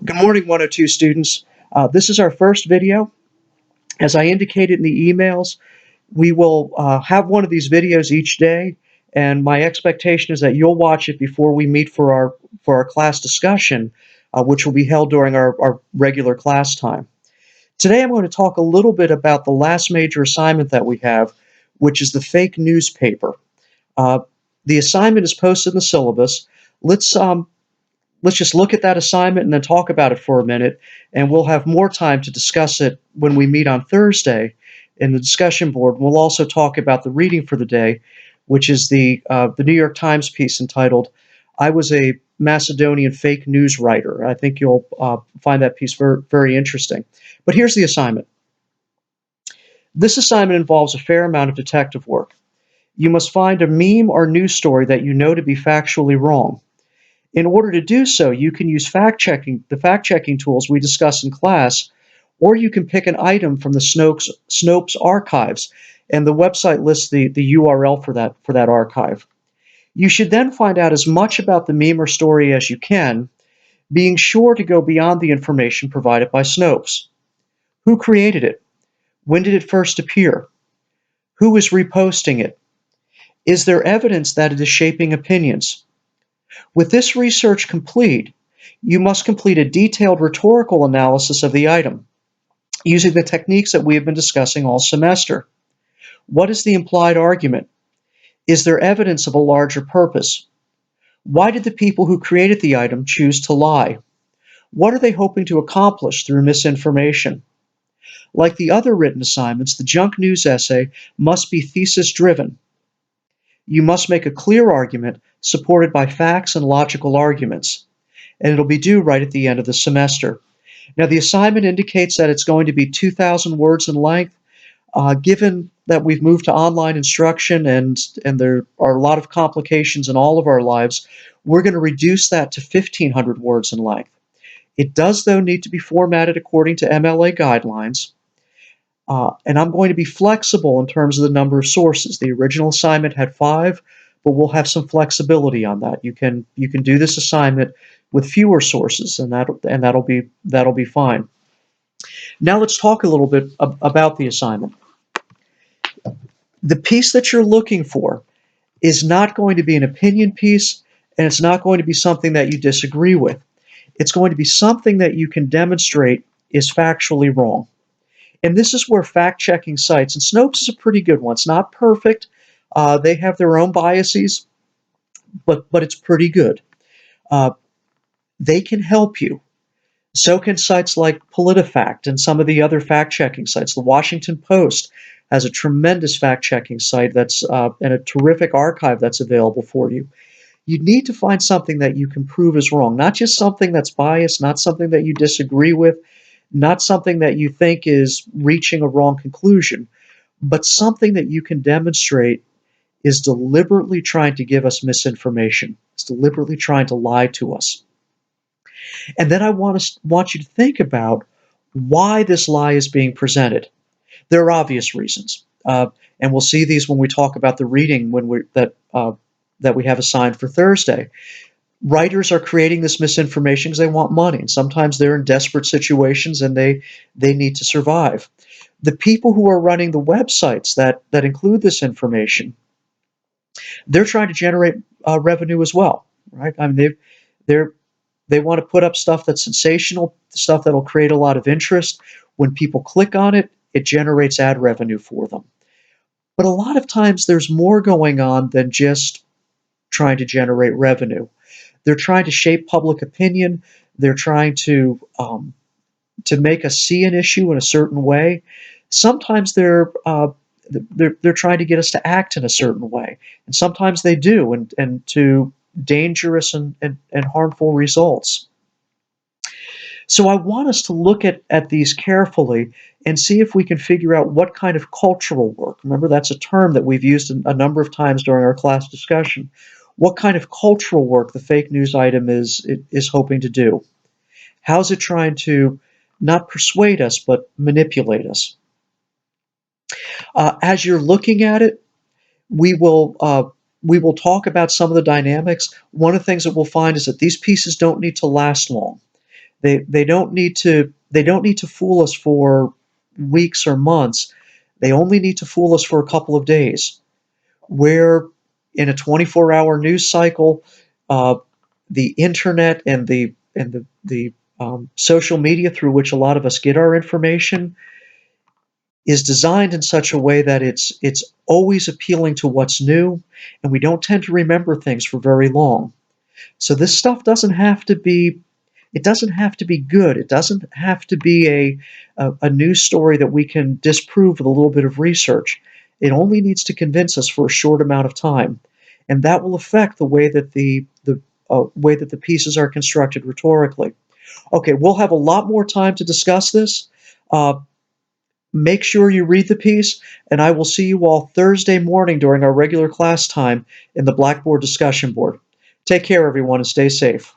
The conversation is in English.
Good morning, 102 students. This is our first video. As I indicated in the emails, we will have one of these videos each day, and my expectation is that you'll watch it before we meet for our class discussion, which will be held during our regular class time. Today, I'm going to talk a little bit about the last major assignment that we have, which is the fake newspaper. Uh, the assignment is posted in the syllabus. Let's um, let's just look at that assignment and then talk about it for a minute, and we'll have more time to discuss it when we meet on Thursday in the discussion board. We'll also talk about the reading for the day, which is the New York Times piece entitled "I Was a Macedonian Fake News Writer." I think you'll find that piece very, very interesting. But here's the assignment. This assignment involves a fair amount of detective work. You must find a meme or news story that you know to be factually wrong. In order to do so, you can use the fact checking tools we discuss in class, or you can pick an item from the Snopes archives, and the website lists the URL for that archive. You should then find out as much about the meme or story as you can, being sure to go beyond the information provided by Snopes. Who created it? When did it first appear? Who is reposting it? Is there evidence that it is shaping opinions? With this research complete, you must complete a detailed rhetorical analysis of the item using the techniques that we have been discussing all semester. What is the implied argument? Is there evidence of a larger purpose? Why did the people who created the item choose to lie? What are they hoping to accomplish through misinformation? Like the other written assignments, the junk news essay must be thesis driven. You must make a clear argument supported by facts and logical arguments, and it'll be due right at the end of the semester. Now, the assignment indicates that it's going to be 2,000 words in length. Given that we've moved to online instruction and there are a lot of complications in all of our lives, we're going to reduce that to 1,500 words in length. It does, though, need to be formatted according to MLA guidelines. And I'm going to be flexible in terms of the number of sources. The original assignment had 5, but we'll have some flexibility on that. You can do this assignment with fewer sources, and that'll be fine. Now let's talk a little bit about the assignment. The piece that you're looking for is not going to be an opinion piece, and it's not going to be something that you disagree with. It's going to be something that you can demonstrate is factually wrong. And this is where fact-checking sites, and Snopes is a pretty good one. It's not perfect. They have their own biases, but it's pretty good. Uh, they can help you. So can sites like PolitiFact and some of the other fact-checking sites. The Washington Post has a tremendous fact-checking site that's and a terrific archive that's available for you. You need to find something that you can prove is wrong, not just something that's biased, not something that you disagree with, not something that you think is reaching a wrong conclusion, but something that you can demonstrate is deliberately trying to give us misinformation. It's deliberately trying to lie to us. And then I want you to think about why this lie is being presented. There are obvious reasons, and we'll see these when we talk about the reading that we have assigned for Thursday. Writers are creating this misinformation because they want money, and sometimes they're in desperate situations and they need to survive. The people who are running the websites that include this information, they're trying to generate revenue as well, right? I mean, they're they want to put up stuff that's sensational, stuff that'll create a lot of interest. When people click on it, it generates ad revenue for them. But a lot of times there's more going on than just trying to generate revenue. They're trying to shape public opinion. They're trying to make us see an issue in a certain way. Sometimes they're trying to get us to act in a certain way, and sometimes they do, and to dangerous and harmful results. So I want us to look at these carefully and see if we can figure out what kind of cultural work. Remember, that's a term that we've used a number of times during our class discussion. What kind of cultural work the fake news item is hoping to do? How's it trying to not persuade us, but manipulate us? As you're looking at it, we will uh, we will talk about some of the dynamics. One of the things that we'll find is that these pieces don't need to last long. They don't need to fool us for weeks or months. They only need to fool us for a couple of days. Where in a 24-hour news cycle, uh, the internet and the social media through which a lot of us get our information is designed in such a way that it's always appealing to what's new, and we don't tend to remember things for very long. So this stuff doesn't have to be it doesn't have to be good. It doesn't have to be a news story that we can disprove with a little bit of research. It only needs to convince us for a short amount of time, and that will affect the way that the pieces are constructed rhetorically. Okay, we'll have a lot more time to discuss this. Uh, Make sure you read the piece, and I will see you all Thursday morning during our regular class time in the Blackboard discussion board. Take care, everyone, and stay safe.